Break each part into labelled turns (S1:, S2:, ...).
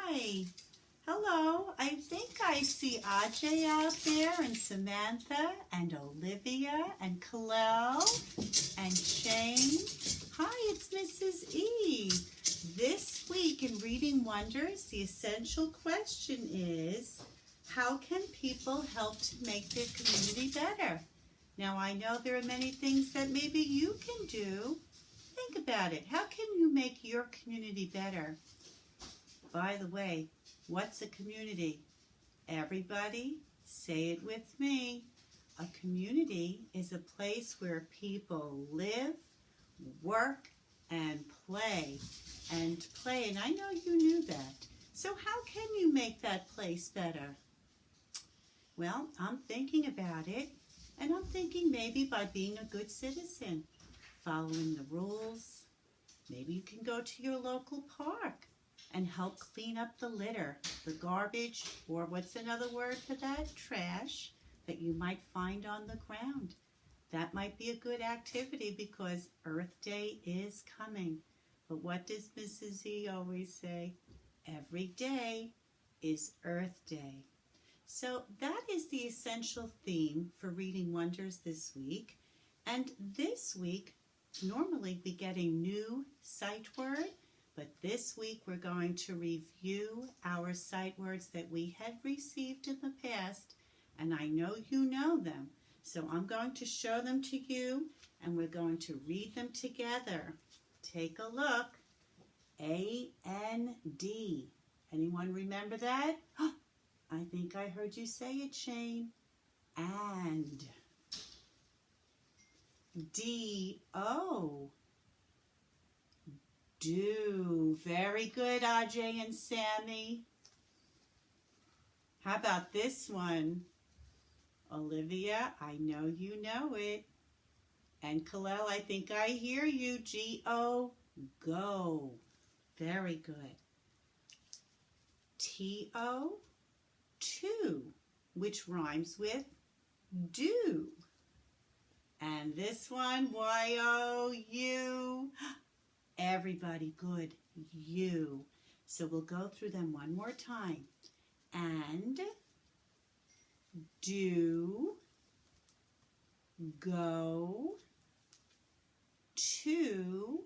S1: Hi. Hello. I think I see Ajay out there and Samantha and Olivia and Kalel and Shane. Hi, it's Mrs. E. This week in Reading Wonders, the essential question is, how can people help to make their community better? Now, I know there are many things that maybe you can do. Think about it. How can you make your community better? By the way, what's a community? Everybody, say it with me. A community is a place where people live, work, and play. And I know you knew that. So how can you make that place better? Well, I'm thinking about it, and I'm thinking maybe by being a good citizen, following the rules. Maybe you can go to your local park and help clean up the litter, the garbage, or what's another word for that? Trash that you might find on the ground. That might be a good activity because Earth Day is coming. But what does Mrs. E always say? Every day is Earth Day. So that is the essential theme for Reading Wonders this week. And this week, normally we get a new sight word, but this week we're going to review our sight words that we had received in the past, and I know you know them. So I'm going to show them to you, and we're going to read them together. Take a look. A-N-D. Anyone remember that? I think I heard you say it, Shane. And. D-O. Do. Very good, Ajay and Sammy. How about this one? Olivia, I know you know it. And Kalel, I think I hear you. G-O. Go. Very good. T-O. To, which rhymes with do. And this one, Y-O-U. Everybody, good, you. So we'll go through them one more time. And, do, go, to,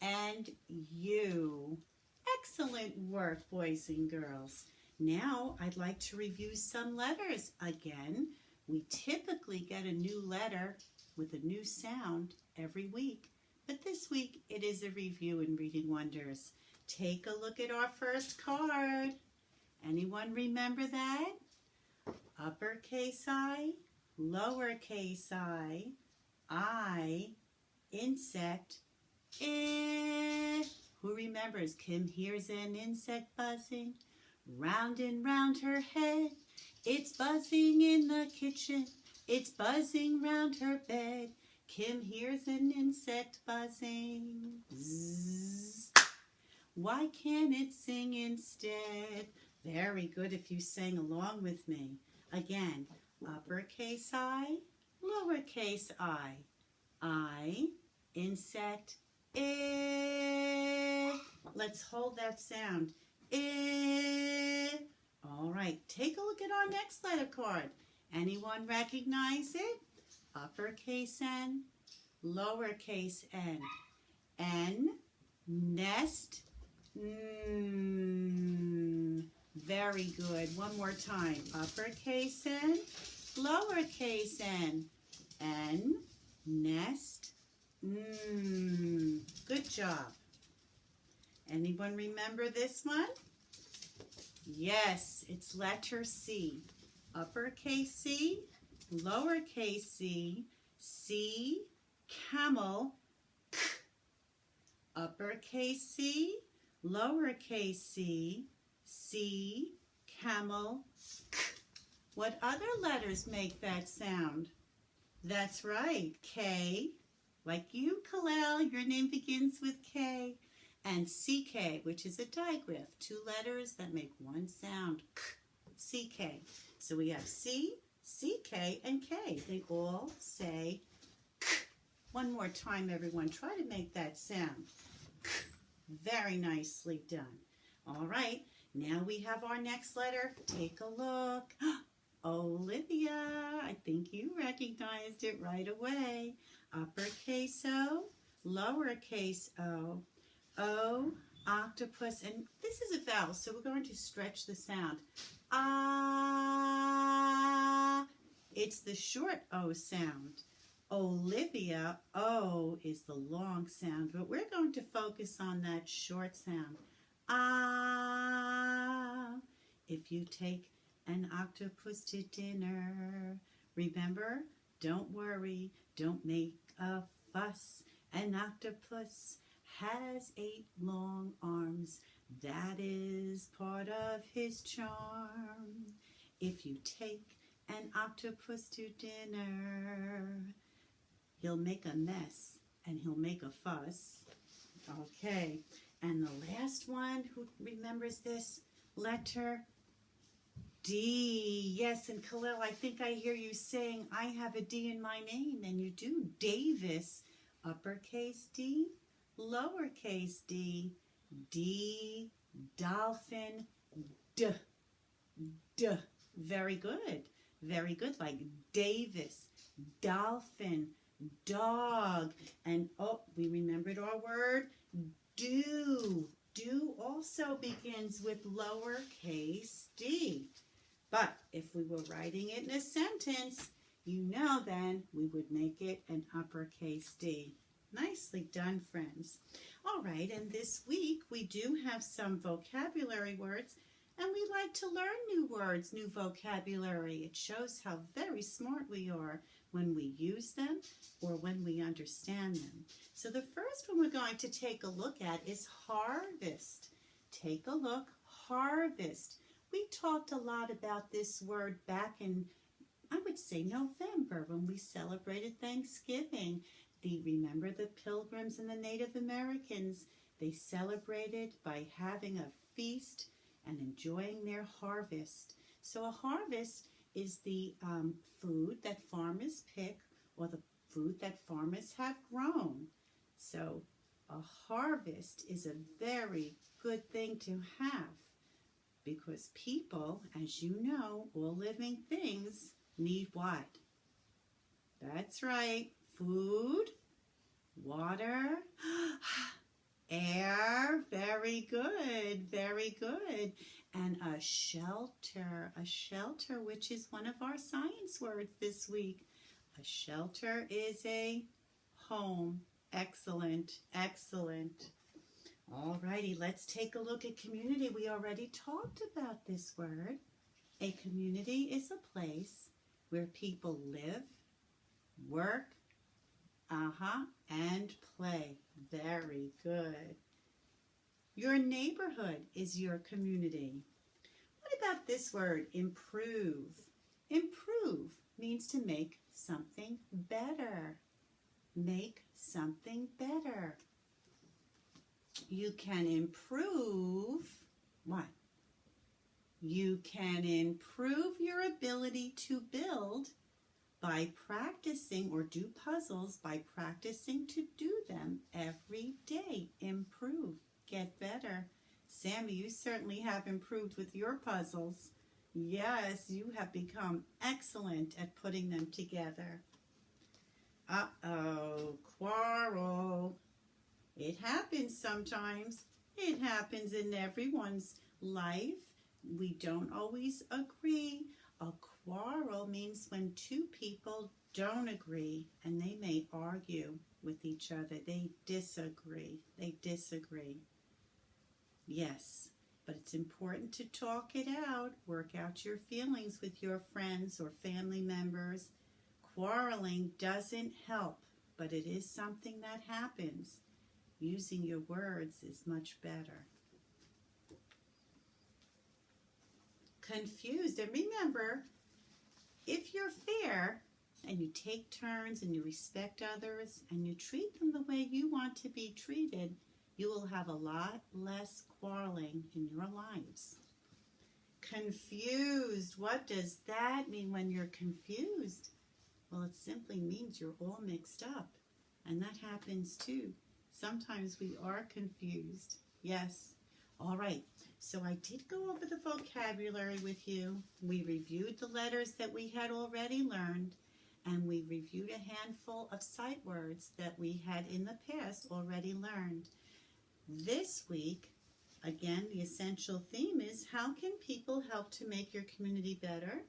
S1: and you. Excellent work, boys and girls. Now I'd like to review some letters again. We typically get a new letter with a new sound every week. But this week, it is a review in Reading Wonders. Take a look at our first card. Anyone remember that? Uppercase I, lowercase I, insect, eh. Who remembers? Kim hears an insect buzzing, round and round her head. It's buzzing in the kitchen, it's buzzing round her bed. Kim hears an insect buzzing. Zzz. Why can't it sing instead? Very good if you sang along with me. Again, uppercase I, lowercase I, insect, eh. Let's hold that sound. Eh. All right, take a look at our next letter card. Anyone recognize it? Uppercase N, lowercase n. N, nest, very good. One more time. Uppercase N, lowercase n. N, nest, good job. Anyone remember this one? Yes, it's letter C. Uppercase C, lowercase c, C, camel, k. Uppercase C, lowercase c, C, camel, k. What other letters make that sound? That's right, K, like you, Kalel, your name begins with K, and CK, which is a digraph, two letters that make one sound, K, CK. So we have C, CK, and K. They all say K. One more time, everyone. Try to make that sound. K. Very nicely done. All right, now we have our next letter. Take a look. Olivia, I think you recognized it right away. Uppercase O, lowercase o. O, octopus, and this is a vowel, so we're going to stretch the sound. Ah, it's the short O sound. Olivia, O is the long sound, but we're going to focus on that short sound. Ah, if you take an octopus to dinner, remember, don't worry, don't make a fuss. An octopus has 8 long arms. That is part of his charm. If you take an octopus to dinner, he'll make a mess and he'll make a fuss. Okay, and the last one, who remembers this letter? D. Yes, and Khalil, I think I hear you saying, I have a D in my name, and you do. Davis, uppercase D, lowercase d. D, dolphin, D, D. Very good. Very good, like Davis, dolphin, dog. And oh, we remembered our word, do. Do also begins with lowercase d. But if we were writing it in a sentence, you know then we would make it an uppercase D. Nicely done, friends. All right, and this week we do have some vocabulary words, and we like to learn new words, new vocabulary. It shows how very smart we are when we use them or when we understand them. So the first one we're going to take a look at is harvest. Take a look, harvest. We talked a lot about this word back in, I would say, November when we celebrated Thanksgiving. Remember the Pilgrims and the Native Americans? They celebrated by having a feast and enjoying their harvest. So a harvest is the food that farmers pick or the food that farmers have grown. So a harvest is a very good thing to have, because people, as you know, all living things need what? That's right, food, water, air. Very good, very good. And a shelter, which is one of our science words this week. A shelter is a home. Excellent, excellent. All righty, let's take a look at community. We already talked about this word. A community is a place where people live, work, and play. Very good. Your neighborhood is your community. What about this word, improve? Improve means to make something better. Make something better. You can improve what? You can improve your ability to build by practicing, or do puzzles by practicing to do them every day. Improve. Get better. Sammy, you certainly have improved with your puzzles. Yes, you have become excellent at putting them together. Uh-oh, quarrel. It happens sometimes. It happens in everyone's life. We don't always agree. A quarrel means when two people don't agree and they may argue with each other. They disagree. They disagree. Yes, but it's important to talk it out. Work out your feelings with your friends or family members. Quarreling doesn't help, but it is something that happens. Using your words is much better. Confused. And remember, if you're fair and you take turns and you respect others and you treat them the way you want to be treated, you will have a lot less quarreling in your lives. Confused. What does that mean when you're confused? Well, it simply means you're all mixed up. And that happens too. Sometimes we are confused. Yes. All right. So I did go over the vocabulary with you. We reviewed the letters that we had already learned, and we reviewed a handful of sight words that we had in the past already learned. This week, again, the essential theme is how can people help to make your community better?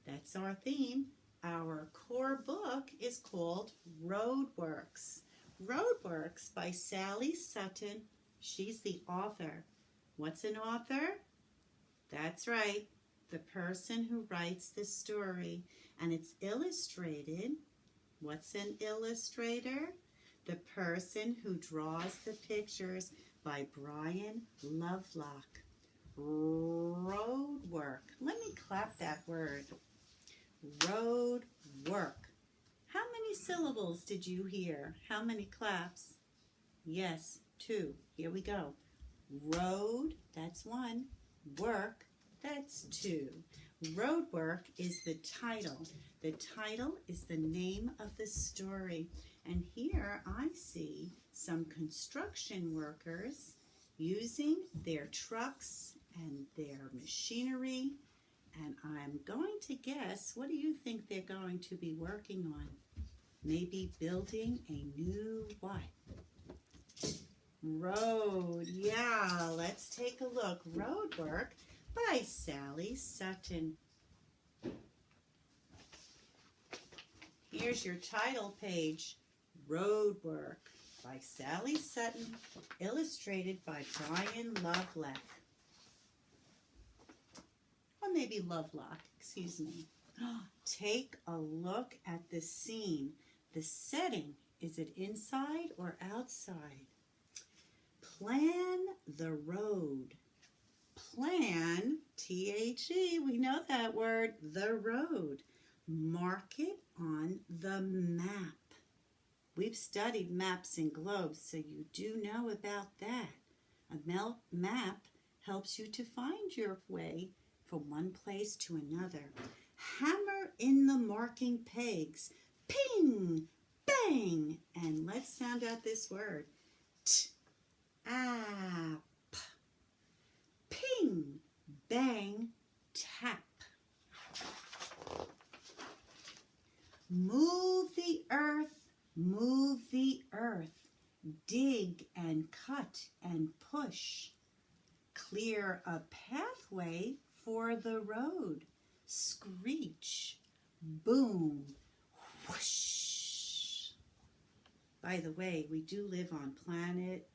S1: That's our theme. Our core book is called Roadworks. Roadworks by Sally Sutton. She's the author. What's an author? That's right, the person who writes the story. And it's illustrated. What's an illustrator? The person who draws the pictures by Brian Lovelock. Roadwork. Let me clap that word. Roadwork. How many syllables did you hear? How many claps? Yes, 2. Here we go. Road, that's 1. Work, that's 2. Roadwork is the title. The title is the name of the story. And here I see some construction workers using their trucks and their machinery. And I'm going to guess, what do you think they're going to be working on? Maybe building a new what? Road. Yeah, let's take a look. Roadwork by Sally Sutton. Here's your title page. Roadwork by Sally Sutton, illustrated by Brian Lovelock. Or maybe Lovelock, excuse me. Take a look at the scene. The setting, is it inside or outside? Plan the road. Plan, T-H-E, we know that word, the road. Mark it on the map. We've studied maps and globes, so you do know about that. A map helps you to find your way from one place to another. Hammer in the marking pegs. Ping, bang, and let's sound out this word. T-ap. Ping, bang, tap. Move the earth, move the earth. Dig and cut and push. Clear a pathway for the road. Screech, boom, whoosh. By the way, we do live on planet,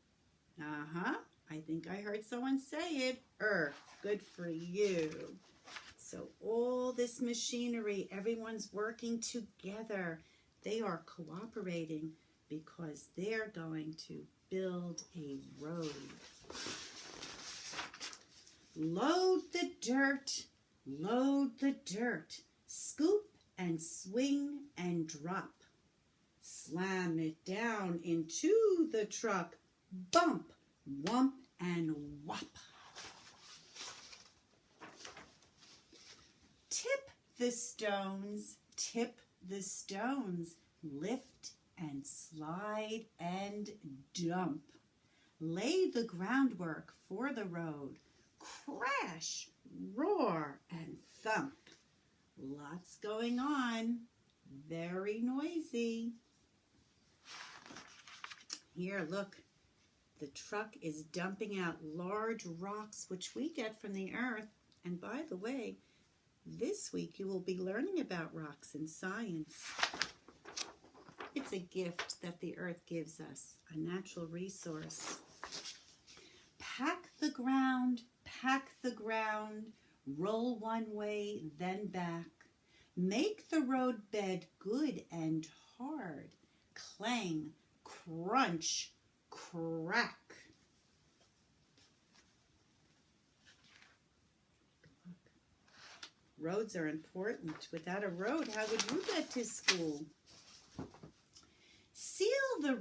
S1: I think I heard someone say it, Earth. Good for you. So all this machinery, everyone's working together. They are cooperating because they're going to build a road. Load the dirt, load the dirt. Scoop and swing and drop. Slam it down into the truck. Bump, wump, and whop. Tip the stones, tip the stones. Lift and slide and dump. Lay the groundwork for the road. Crash, roar, and thump. Lots going on. Very noisy. Here, look. The truck is dumping out large rocks, which we get from the earth. And by the way, this week you will be learning about rocks in science. It's a gift that the earth gives us, a natural resource. Pack the ground, roll one way, then back. Make the road bed good and hard. Clang, crunch, crack. Roads are important. Without a road, how would you get to school? Seal the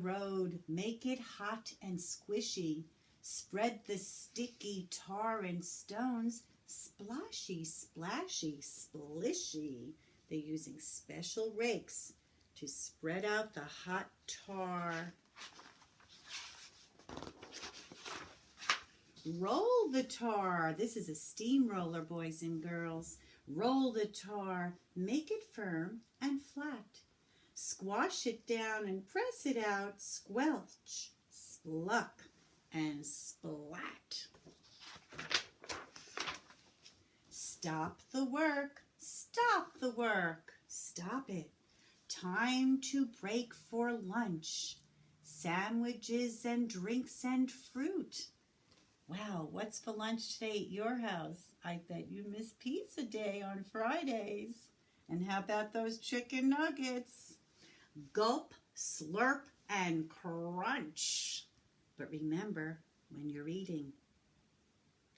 S1: road, make it hot and squishy. Spread the sticky tar and stones, splashy, splashy, splishy. They're using special rakes to spread out the hot tar. Roll the tar. This is a steamroller, boys and girls. Roll the tar. Make it firm and flat. Squash it down and press it out. Squelch, spluck, and splat. Stop the work. Stop the work. Stop it. Time to break for lunch. Sandwiches and drinks and fruit. Wow, what's for lunch today at your house? I bet you miss pizza day on Fridays. And how about those chicken nuggets? Gulp, slurp, and crunch. But remember, when you're eating,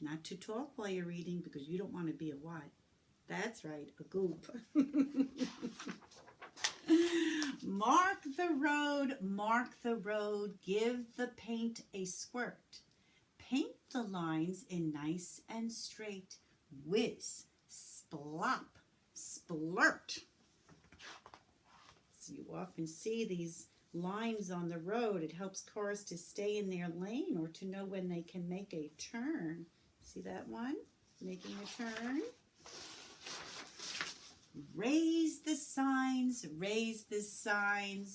S1: not to talk while you're eating because you don't want to be a what? That's right, a goop. Mark the road, give the paint a squirt. Paint the lines in nice and straight. Whiz, splop, splurt. So you often see these lines on the road. It helps cars to stay in their lane or to know when they can make a turn. See that one? Making a turn. Raise the signs,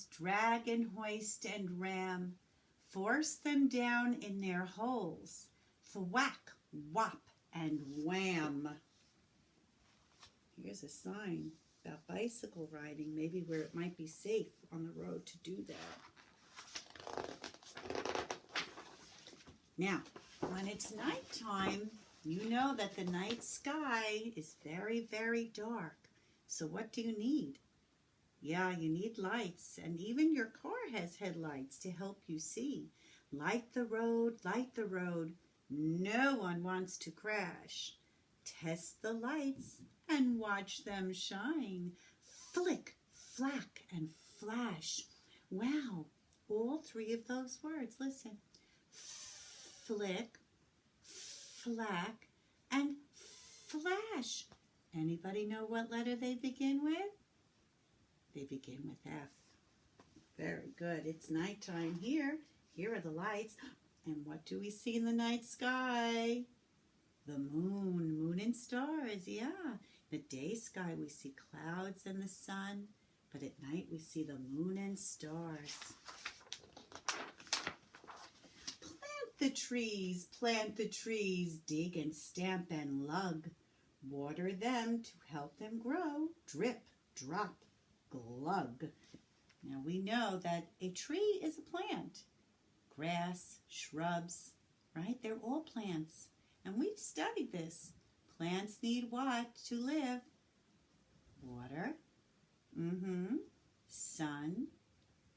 S1: drag and hoist and ram. Force them down in their holes. Thwack, whop, and wham. Here's a sign about bicycle riding, maybe where it might be safe on the road to do that. Now, when it's nighttime, you know that the night sky is very, very dark. So what do you need? Yeah, you need lights, and even your car has headlights to help you see. Light the road, light the road. No one wants to crash. Test the lights and watch them shine. Flick, flack, and flash. Wow, all three of those words. Listen. Flick, flack, and flash. Anybody know what letter they begin with? They begin with F. Very good. It's nighttime here. Here are the lights. And what do we see in the night sky? The moon and stars, yeah. The day sky we see clouds and the sun, but at night we see the moon and stars. Plant the trees, dig and stamp and lug. Water them to help them grow. Drip, drop, glug. Now we know that a tree is a plant. Grass, shrubs, right? They're all plants. And we've studied this. Plants need what to live? Water. Sun.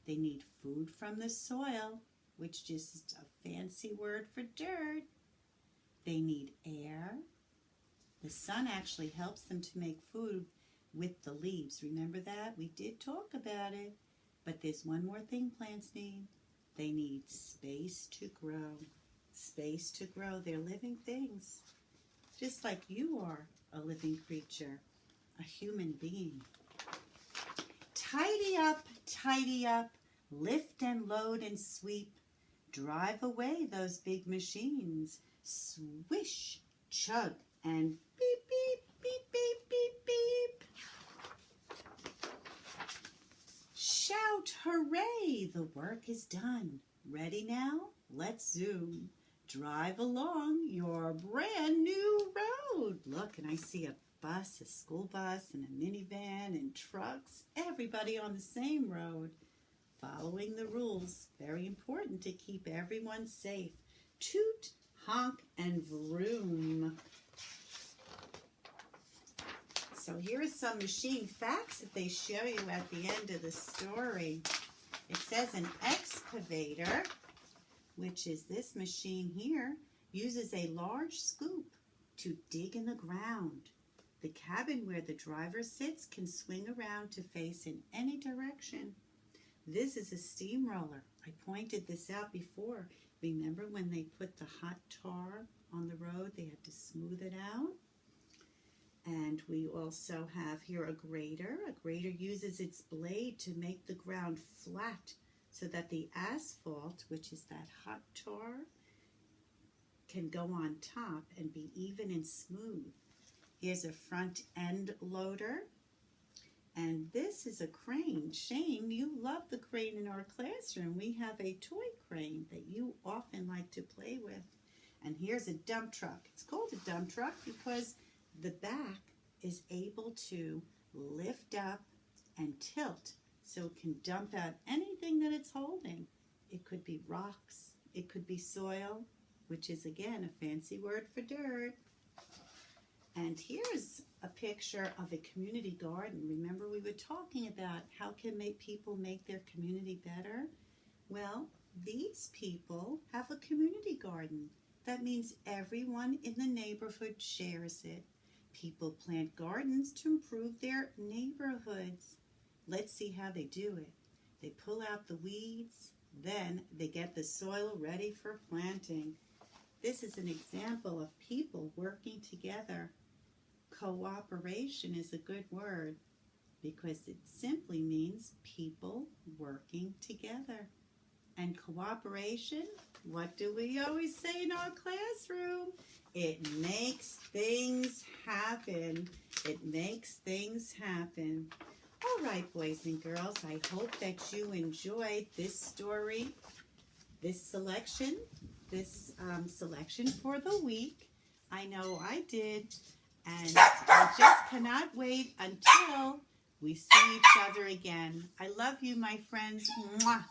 S1: They need food from the soil, which is just a fancy word for dirt. They need air. The sun actually helps them to make food with the leaves. Remember that? We did talk about it. But there's one more thing plants need. They need space to grow. Space to grow. They're living things. Just like you are a living creature, a human being. Tidy up, lift and load and sweep. Drive away those big machines. Swish, chug, and beep, beep, beep, beep, beep, beep. Shout, hooray, the work is done. Ready now? Let's zoom. Drive along your brand new road. Look, and I see a bus, a school bus, and a minivan, and trucks. Everybody on the same road. Following the rules. Very important to keep everyone safe. Toot, honk, and vroom. So here are some machine facts that they show you at the end of the story. It says an excavator, which is this machine here, uses a large scoop to dig in the ground. The cabin where the driver sits can swing around to face in any direction. This is a steamroller. I pointed this out before. Remember when they put the hot tar on the road, they had to smooth it out? And we also have here a grader. A grader uses its blade to make the ground flat so that the asphalt, which is that hot tar, can go on top and be even and smooth. Here's a front end loader. And this is a crane. Shane, you love the crane in our classroom. We have a toy crane that you often like to play with. And here's a dump truck. It's called a dump truck because the back is able to lift up and tilt so it can dump out anything that it's holding. It could be rocks, it could be soil, which is again a fancy word for dirt. And here's a picture of a community garden. Remember we were talking about how can people make their community better? Well, these people have a community garden. That means everyone in the neighborhood shares it. People plant gardens to improve their neighborhoods. Let's see how they do it. They pull out the weeds, then they get the soil ready for planting. This is an example of people working together. Cooperation is a good word because it simply means people working together. And cooperation, what do we always say in our classroom? It makes things happen. It makes things happen. All right, boys and girls, I hope that you enjoyed this story, this selection for the week. I know I did. And I just cannot wait until we see each other again. I love you, my friends. Mwah.